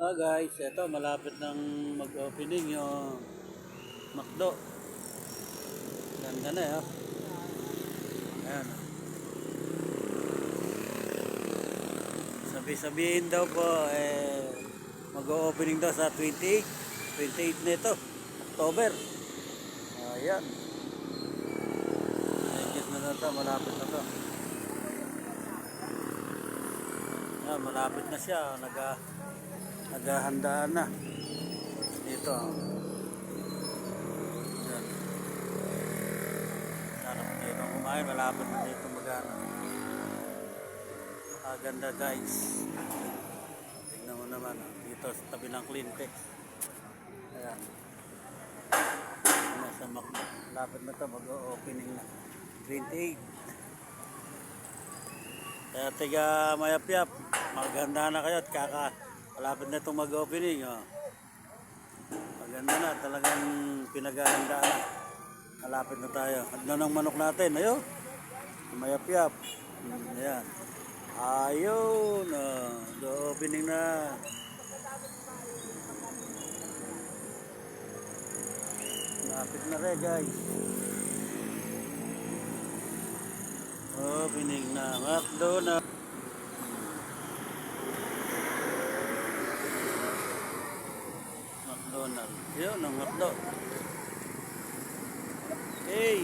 Guys, eto malapit ng mag-opening yung McDo. Ganda na eh. Ayan. Sabi-sabihin daw po mag-opening daw sa 28 nito, October. Ayan. Ayun na to, malapit na to. Ayan, malapit na siya. Naghahandaan na. Dito. Ayan. Sarap dito kumain. Malapit na dito magana. Ganda guys. Tingnan mo naman. Dito sa tabi ng Clintex. Ayan. Nasa McDo. Malapit na ito. Mag-opening na. 28. Kaya tiga mayap-yap. Maganda na kayo at malapit na itong mag-opening. Oh. Maganda na. Talagang pinaghahandaan na. Malapit na tayo. Ano ng manok natin? Ayun. Mayap-yap. Ayan. Ayun. Opening na. Malapit na rin guys. Opening na. McDo na. McDonald's. Yun ang McDo. Hey!